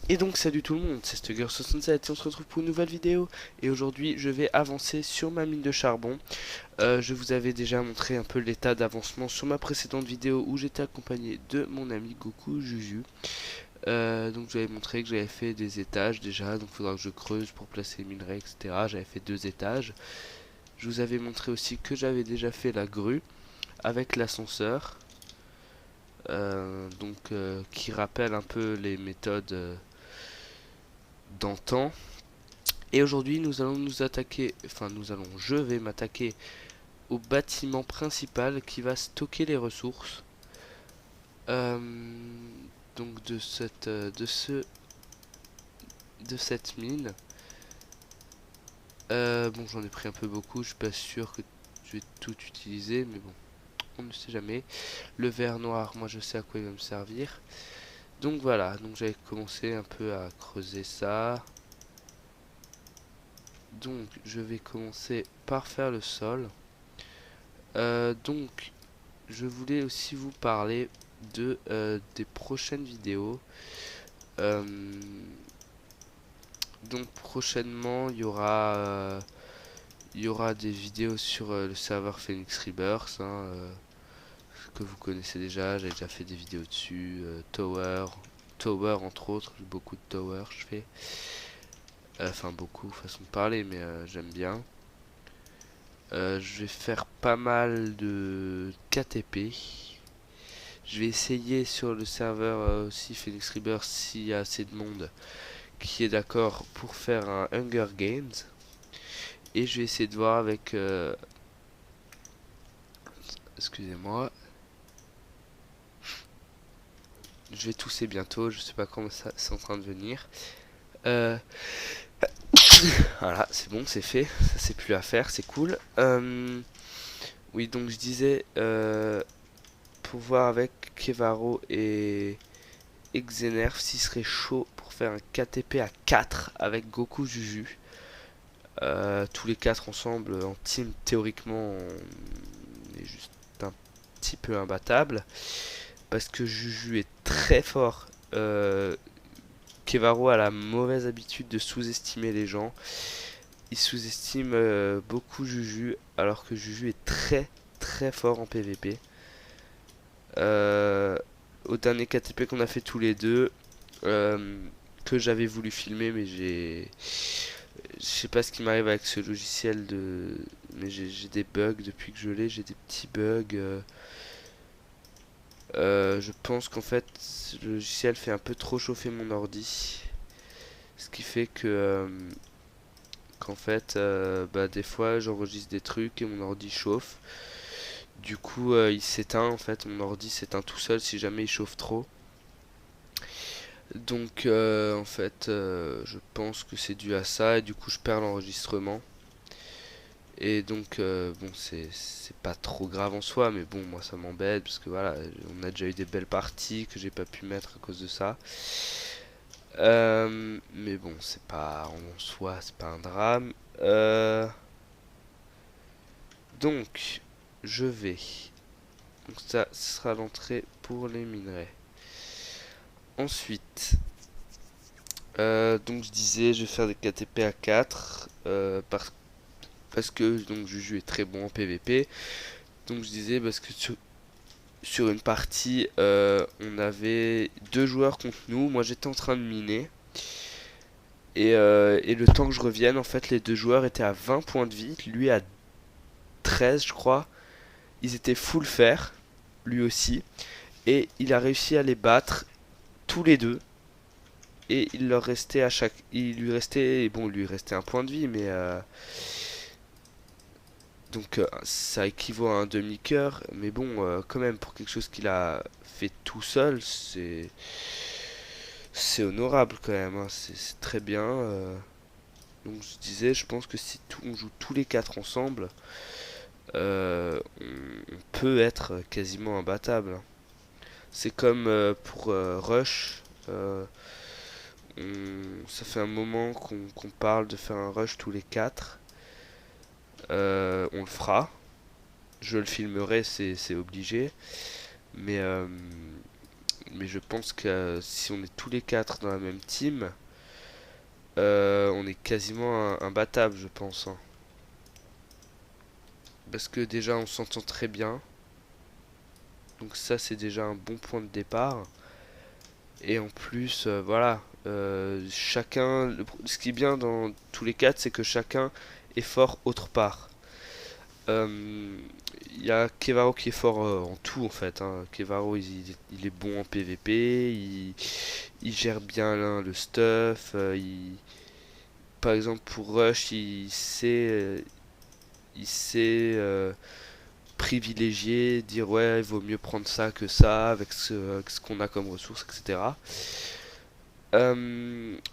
Et donc salut tout le monde, c'est Stugger67 et on se retrouve pour une nouvelle vidéo. Et aujourd'hui je vais avancer sur ma mine de charbon. Je vous avais déjà montré un peu l'état d'avancement sur ma précédente vidéo où j'étais accompagné de mon ami Goku Juju. Donc j'avais montré que j'avais fait des étages déjà, donc il faudra que je creuse pour placer les minerais, etc. J'avais fait 2 étages. Je vous avais montré aussi que j'avais déjà fait la grue avec l'ascenseur. Qui rappelle un peu les méthodes d'antan. Et aujourd'hui, nous allons nous attaquer, je vais m'attaquer au bâtiment principal qui va stocker les ressources. Euh, donc de cette mine. Bon, j'en ai pris un peu beaucoup. Je suis pas sûr que je vais tout utiliser, mais bon, on ne sait jamais. Le verre noir, moi, je sais à quoi il va me servir. Donc voilà. Donc j'avais commencé un peu à creuser ça. Donc je vais commencer par faire le sol. Donc je voulais aussi vous parler des prochaines vidéos. Euh, donc prochainement il y aura des vidéos sur le serveur Phoenix Rebirth, que vous connaissez déjà. J'ai déjà fait des vidéos dessus. Tower entre autres, beaucoup de Tower je fais. Enfin beaucoup façon de parler, mais j'aime bien. Je vais faire pas mal de KTP. Je vais essayer sur le serveur aussi Phoenix Rebirth s'il y a assez de monde qui est d'accord pour faire un Hunger Games. Et je vais essayer de voir avec... excusez-moi. Je vais tousser bientôt, je sais pas comment ça c'est en train de venir. Euh, voilà, c'est bon, c'est fait. Ça c'est plus à faire, c'est cool. Oui, donc je disais... pour voir avec Kevaro et Xenerf s'il serait chaud pour faire un KTP à 4 avec Goku Juju. Tous les 4 ensemble en team, théoriquement, on est juste un petit peu imbattable. Parce que Juju est très fort. Kevaro a la mauvaise habitude de sous-estimer les gens. Il sous-estime beaucoup Juju, alors que Juju est très très fort en PvP. Euh, Au dernier KTP qu'on a fait tous les deux, euh, que j'avais voulu filmer, mais je sais pas ce qui m'arrive avec ce logiciel mais j'ai des bugs depuis que je l'ai, j'ai des petits bugs. Je pense qu'en fait, le logiciel fait un peu trop chauffer mon ordi, ce qui fait qu'en fait, des fois, j'enregistre des trucs et mon ordi chauffe. Du coup, il s'éteint en fait, mon ordi s'éteint tout seul si jamais il chauffe trop. Donc en fait je pense que c'est dû à ça et du coup je perds l'enregistrement. Et donc bon c'est pas trop grave en soi mais bon moi ça m'embête parce que voilà on a déjà eu des belles parties que j'ai pas pu mettre à cause de ça. Mais bon c'est pas en soi c'est pas un drame. Donc je vais. Donc ça ce sera l'entrée pour les minerais. Ensuite donc je disais, je vais faire des KTP à 4 parce que donc Juju est très bon en PVP. Donc je disais parce que sur une partie, on avait 2 joueurs contre nous. Moi j'étais en train de miner. Et le temps que je revienne, en fait, les 2 joueurs étaient à 20 points de vie. Lui à 13, je crois. Ils étaient full fer, lui aussi. Et il a réussi à les battre tous les deux. Et il leur restait à chaque. Il lui restait. Bon, il lui restait un point de vie, mais. Donc ça équivaut à un demi-cœur, mais bon, quand même, pour quelque chose qu'il a fait tout seul, c'est honorable quand même, hein, c'est très bien. Donc je disais, je pense que si on joue tous les 4 ensemble, on peut être quasiment imbattable, hein. C'est comme pour Rush, ça fait un moment qu'on parle de faire un Rush tous les 4. On le fera, je le filmerai, c'est obligé. Mais Mais je pense que si on est tous les quatre dans la même team, on est quasiment imbattable, je pense, hein. Parce que déjà, on s'entend très bien. Donc ça, c'est déjà un bon point de départ. Et en plus, voilà, chacun, ce qui est bien dans tous les quatre, c'est que chacun est fort autre part. Euh, Il y a Kevaro qui est fort en tout en fait, hein. Kevaro il est bon en PVP, il gère bien le stuff, par exemple pour Rush il sait privilégier, dire ouais il vaut mieux prendre ça que ça avec ce qu'on a comme ressources, etc.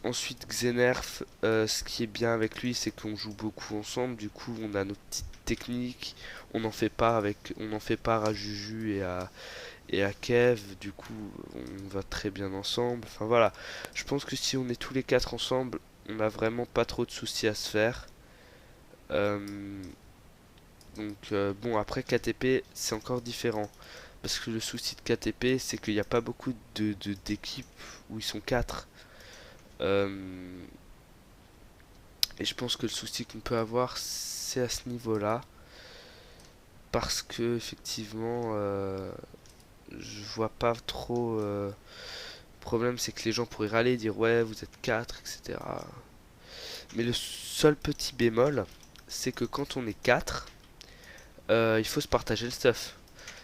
Ensuite, Xenerf, ce qui est bien avec lui, c'est qu'on joue beaucoup ensemble. Du coup, on a nos petites techniques. On en fait part à Juju et à Kev. Du coup, on va très bien ensemble. Enfin voilà. Je pense que si on est tous les quatre ensemble, on n'a vraiment pas trop de soucis à se faire. Euh, bon, après KTP, c'est encore différent. Parce que le souci de KTP, c'est qu'il n'y a pas beaucoup d'équipes où ils sont quatre. Euh, Et je pense que le souci qu'on peut avoir, c'est à ce niveau-là. Parce que, effectivement, je vois pas trop. Le problème, c'est que les gens pourraient râler, dire ouais, vous êtes 4, etc. Mais le seul petit bémol, c'est que quand on est 4, il faut se partager le stuff.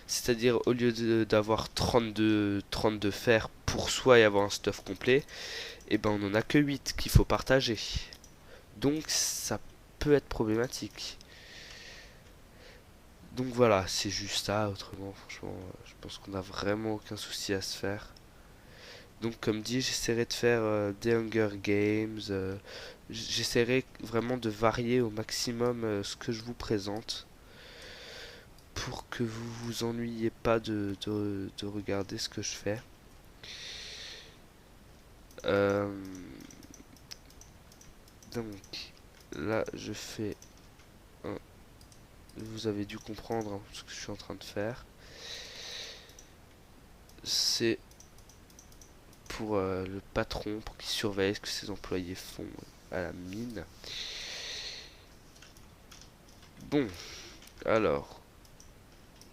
C'est-à-dire, au lieu d'avoir 32 fers pour soi et avoir un stuff complet, et ben on en a que 8 qu'il faut partager. Donc, ça peut être problématique. Donc voilà, c'est juste ça. Autrement, franchement, je pense qu'on a vraiment aucun souci à se faire. Donc, comme dit, j'essaierai de faire des Hunger Games. J'essaierai vraiment de varier au maximum ce que je vous présente pour que vous vous ennuyiez pas de regarder ce que je fais. Euh, donc, là, je fais un. Vous avez dû comprendre hein, ce que je suis en train de faire. C'est pour le patron, pour qu'il surveille ce que ses employés font à la mine. Bon, alors,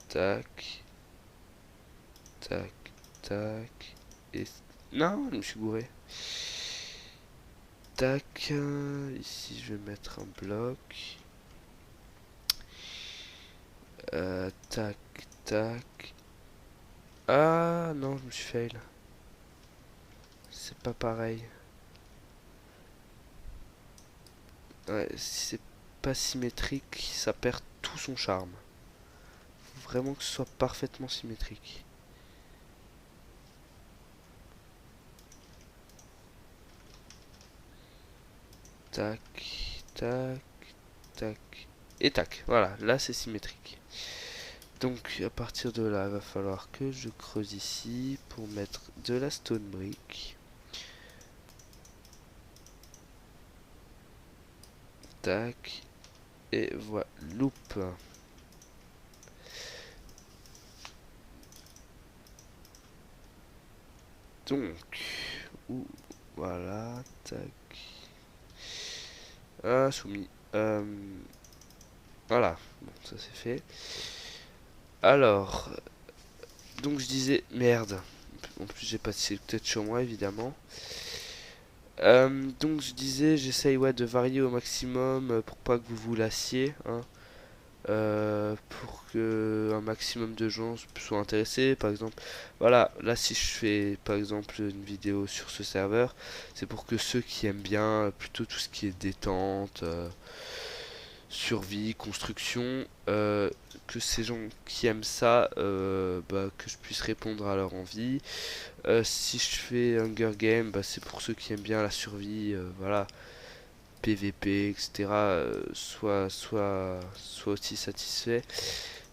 tac, tac, tac, et... Non, je me suis gouré. Tac, ici je vais mettre un bloc. Tac, tac. Ah non, je me suis fail. C'est pas pareil. Ouais, si c'est pas symétrique, ça perd tout son charme. Faut vraiment que ce soit parfaitement symétrique. Tac, tac, tac. Et tac, voilà, là c'est symétrique. Donc à partir de là, il va falloir que je creuse ici pour mettre de la stone brick. Tac. Et voilà, loupe. Donc, voilà, tac. Ah, soumis. Voilà, bon, ça c'est fait. Alors, donc je disais, merde. En plus, j'ai pas de peut-être sur moi, évidemment. Donc je disais, j'essaye ouais, de varier au maximum pour pas que vous vous lassiez, hein. Pour que un maximum de gens soient intéressés. Par exemple, voilà, là si je fais par exemple une vidéo sur ce serveur, c'est pour que ceux qui aiment bien plutôt tout ce qui est détente, survie, construction, que ces gens qui aiment ça, bah, que je puisse répondre à leur envie. Si je fais Hunger Game, bah, c'est pour ceux qui aiment bien la survie, voilà, PVP, etc. Soit aussi satisfait.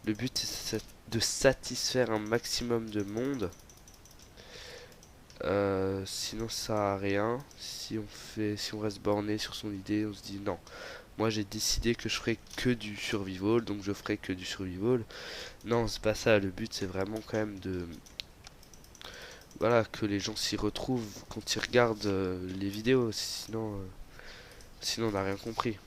Le but c'est de satisfaire un maximum de monde. Sinon ça sert à rien. Si on reste borné sur son idée, on se dit non. Moi j'ai décidé que je ferai que du survival, donc je ferai que du survival. Non, c'est pas ça. Le but c'est vraiment quand même voilà, que les gens s'y retrouvent quand ils regardent les vidéos, sinon on n'a rien compris.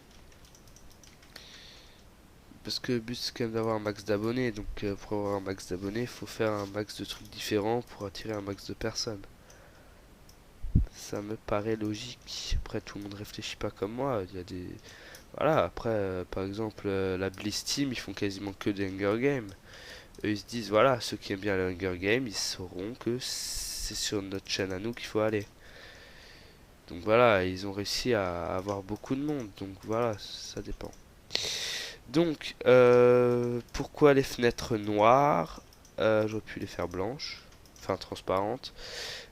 Parce que le but c'est quand même d'avoir un max d'abonnés, donc pour avoir un max d'abonnés, il faut faire un max de trucs différents pour attirer un max de personnes. Ça me paraît logique. Après, tout le monde réfléchit pas comme moi. Il y a des. Voilà, après, par exemple, la Bliss Team, ils font quasiment que des Hunger Games. Eux, ils se disent, voilà, ceux qui aiment bien les Hunger Games, ils sauront que c'est sur notre chaîne à nous qu'il faut aller. Donc voilà, ils ont réussi à avoir beaucoup de monde. Donc voilà, ça dépend. Donc, pourquoi les fenêtres noires? J'aurais pu les faire blanches, enfin transparentes.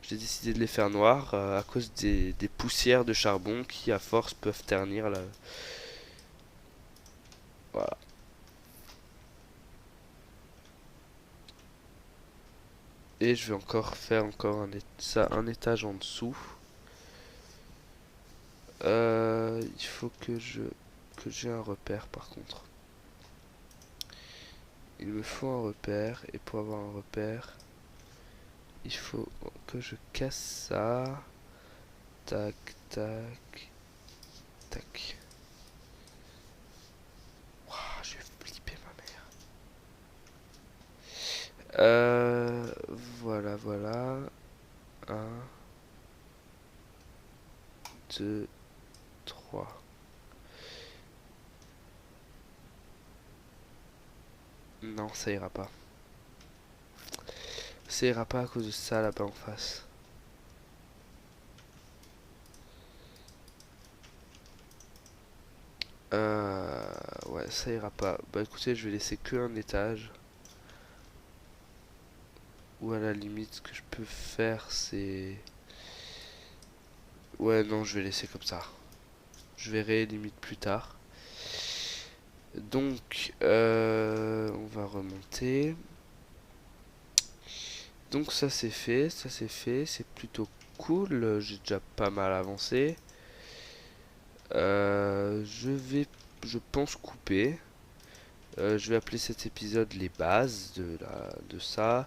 J'ai décidé de les faire noires à cause des poussières de charbon qui, à force, peuvent ternir la. Voilà. Et je vais encore faire un étage en dessous. Il faut que j'ai un repère par contre. Il me faut un repère et pour avoir un repère, il faut que je casse ça. Tac, tac, tac. Ouah, je vais flipper ma mère. Voilà, voilà. Un, deux, trois. Non, ça ira pas. Ça ira pas à cause de ça là-bas en face. Ouais, ça ira pas. Bah écoutez, je vais laisser que un étage. Ou à la limite, ce que je peux faire, c'est... Ouais, non, je vais laisser comme ça. Je verrai limite plus tard. Donc, on va remonter. Donc ça c'est fait, c'est plutôt cool. J'ai déjà pas mal avancé. Je pense couper. Je vais appeler cet épisode les bases de ça.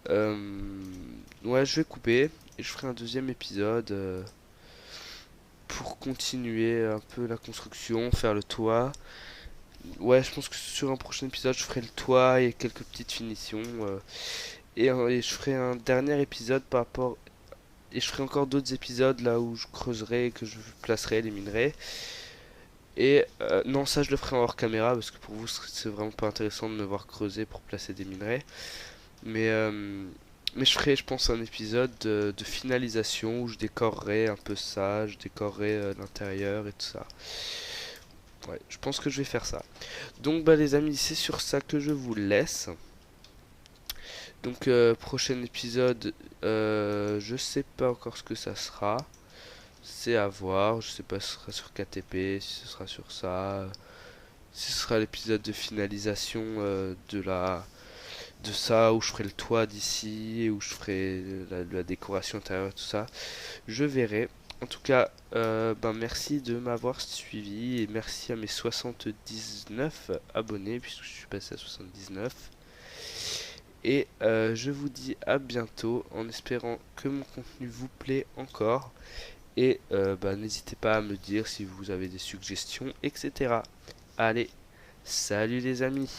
Ouais, je vais couper et je ferai un deuxième épisode pour continuer un peu la construction, faire le toit. Ouais, je pense que sur un prochain épisode, je ferai le toit et quelques petites finitions. Et je ferai un dernier épisode par rapport. Et je ferai encore d'autres épisodes là où je creuserai, que je placerai les minerais. Et non, ça je le ferai en hors caméra parce que pour vous c'est vraiment pas intéressant de me voir creuser pour placer des minerais. Mais, euh, mais je ferai, je pense, un épisode de finalisation où je décorerai un peu ça, je décorerai l'intérieur et tout ça. Ouais, je pense que je vais faire ça. Donc bah les amis, c'est sur ça que je vous laisse. Donc prochain épisode, je sais pas encore ce que ça sera. C'est à voir, je sais pas si ce sera sur KTP, si ce sera sur ça. Si ce sera l'épisode de finalisation de ça, où je ferai le toit d'ici, où je ferai la décoration intérieure, tout ça. Je verrai. En tout cas, ben merci de m'avoir suivi et merci à mes 79 abonnés puisque je suis passé à 79. Et je vous dis à bientôt en espérant que mon contenu vous plaît encore. Et ben, n'hésitez pas à me dire si vous avez des suggestions, etc. Allez, salut les amis!